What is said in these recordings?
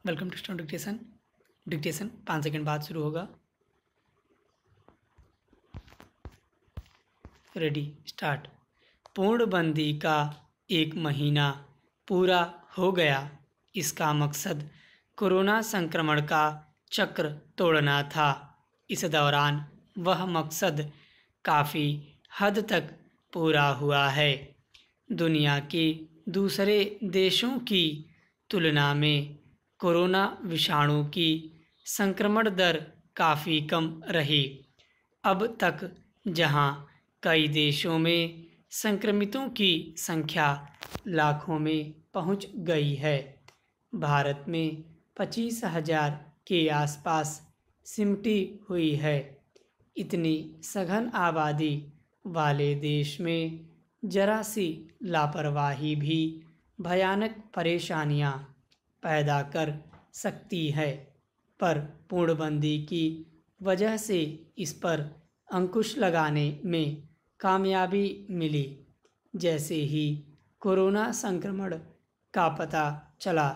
Welcome to student dictation. Dictation 5 second बाद शुरू होगा। Ready start. पूर्णबंदी का 1 महीना पूरा हो गया। इसका मकसद कोरोना संक्रमण का चक्र तोड़ना था। इस दौरान वह मकसद काफ़ी हद तक पूरा हुआ है। दुनिया के दूसरे देशों की तुलना में कोरोना विषाणु की संक्रमण दर काफ़ी कम रही। अब तक जहां कई देशों में संक्रमितों की संख्या लाखों में पहुंच गई है, भारत में 25,000 के आसपास सिमटी हुई है। इतनी सघन आबादी वाले देश में जरा सी लापरवाही भी भयानक परेशानियां पैदा कर सकती है, पर पूर्णबंदी की वजह से इस पर अंकुश लगाने में कामयाबी मिली। जैसे ही कोरोना संक्रमण का पता चला,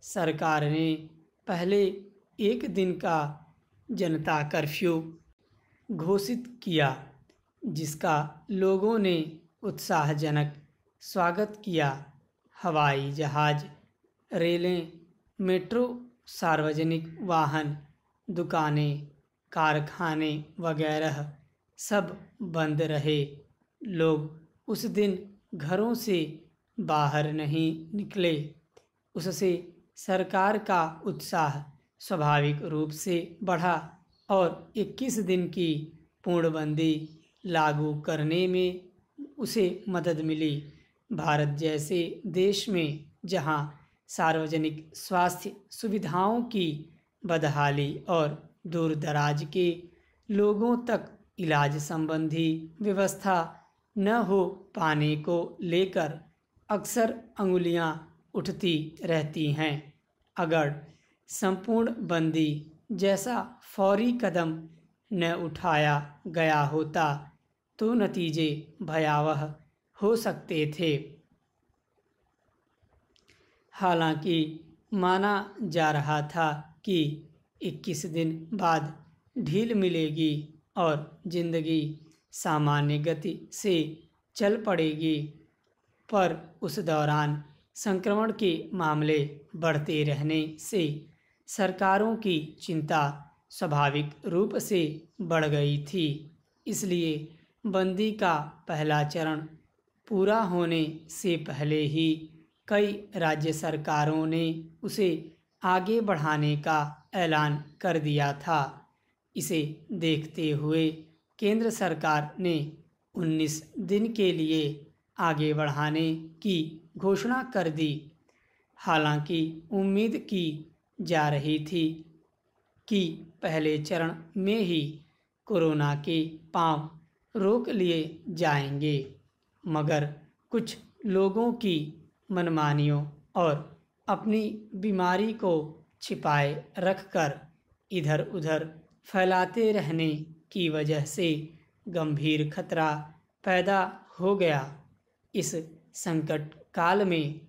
सरकार ने पहले 1 दिन का जनता कर्फ्यू घोषित किया, जिसका लोगों ने उत्साहजनक स्वागत किया। हवाई जहाज, रेलें, मेट्रो, सार्वजनिक वाहन, दुकानें, कारखाने वगैरह सब बंद रहे। लोग उस दिन घरों से बाहर नहीं निकले। उससे सरकार का उत्साह स्वाभाविक रूप से बढ़ा और 21 दिन की पूर्णबंदी लागू करने में उसे मदद मिली। भारत जैसे देश में जहां सार्वजनिक स्वास्थ्य सुविधाओं की बदहाली और दूर दराज के लोगों तक इलाज संबंधी व्यवस्था न हो पाने को लेकर अक्सर अंगुलियां उठती रहती हैं। अगर संपूर्ण बंदी जैसा फौरी कदम न उठाया गया होता तो नतीजे भयावह हो सकते थे। हालांकि माना जा रहा था कि 21 दिन बाद ढील मिलेगी और जिंदगी सामान्य गति से चल पड़ेगी, पर उस दौरान संक्रमण के मामले बढ़ते रहने से सरकारों की चिंता स्वाभाविक रूप से बढ़ गई थी। इसलिए बंदी का पहला चरण पूरा होने से पहले ही कई राज्य सरकारों ने उसे आगे बढ़ाने का ऐलान कर दिया था। इसे देखते हुए केंद्र सरकार ने 19 दिन के लिए आगे बढ़ाने की घोषणा कर दी। हालांकि उम्मीद की जा रही थी कि पहले चरण में ही कोरोना के पांव रोक लिए जाएंगे, मगर कुछ लोगों की मनमानियों और अपनी बीमारी को छिपाए रखकर इधर-उधर फैलाते रहने की वजह से गंभीर खतरा पैदा हो गया। इस संकट काल में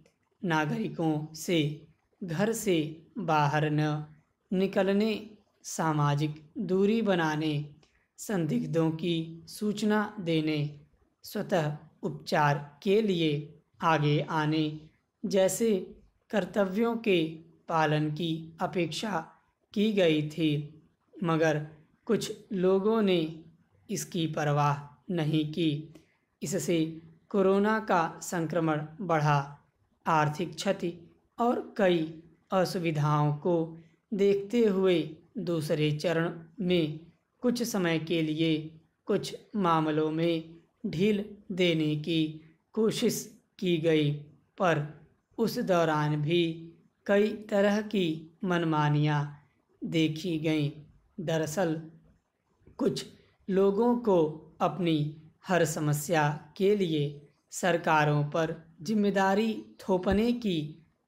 नागरिकों से घर से बाहर न निकलने, सामाजिक दूरी बनाने, संदिग्धों की सूचना देने, स्वतः उपचार के लिए आगे आने जैसे कर्तव्यों के पालन की अपेक्षा की गई थी, मगर कुछ लोगों ने इसकी परवाह नहीं की। इससे कोरोना का संक्रमण बढ़ा, आर्थिक क्षति और कई असुविधाओं को देखते हुए दूसरे चरण में कुछ समय के लिए कुछ मामलों में ढील देने की कोशिश की गई, पर उस दौरान भी कई तरह की मनमानियां देखी गईं। दरअसल कुछ लोगों को अपनी हर समस्या के लिए सरकारों पर जिम्मेदारी थोपने की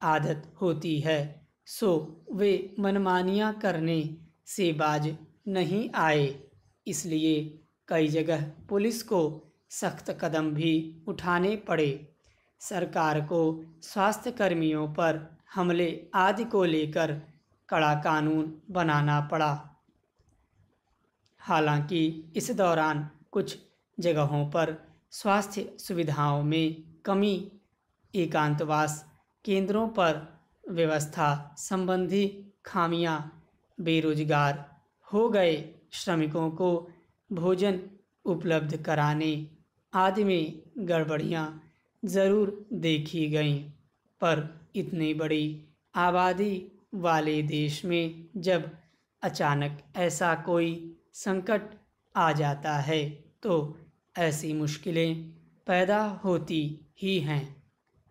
आदत होती है, सो वे मनमानियां करने से बाज नहीं आए। इसलिए कई जगह पुलिस को सख्त कदम भी उठाने पड़े। सरकार को स्वास्थ्य कर्मियों पर हमले आदि को लेकर कड़ा कानून बनाना पड़ा। हालांकि इस दौरान कुछ जगहों पर स्वास्थ्य सुविधाओं में कमी, एकांतवास केंद्रों पर व्यवस्था संबंधी खामियां, बेरोजगार हो गए श्रमिकों को भोजन उपलब्ध कराने आदि में गड़बड़ियां ज़रूर देखी गईं। पर इतनी बड़ी आबादी वाले देश में जब अचानक ऐसा कोई संकट आ जाता है तो ऐसी मुश्किलें पैदा होती ही हैं।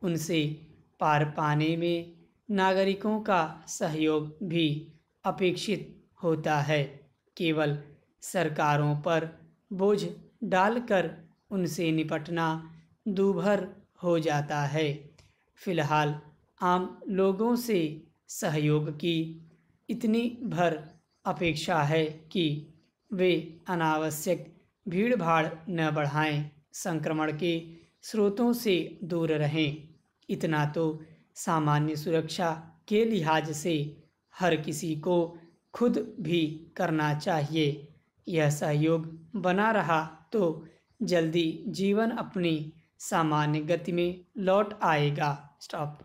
उनसे पार पाने में नागरिकों का सहयोग भी अपेक्षित होता है। केवल सरकारों पर बोझ डालकर उनसे निपटना दूभर हो जाता है। फिलहाल आम लोगों से सहयोग की इतनी भर अपेक्षा है कि वे अनावश्यक भीड़-भाड़ न बढ़ाएं, संक्रमण के स्रोतों से दूर रहें। इतना तो सामान्य सुरक्षा के लिहाज से हर किसी को खुद भी करना चाहिए। यह सहयोग बना रहा तो जल्दी जीवन अपनी सामान्य गति में लौट आएगा। स्टॉप।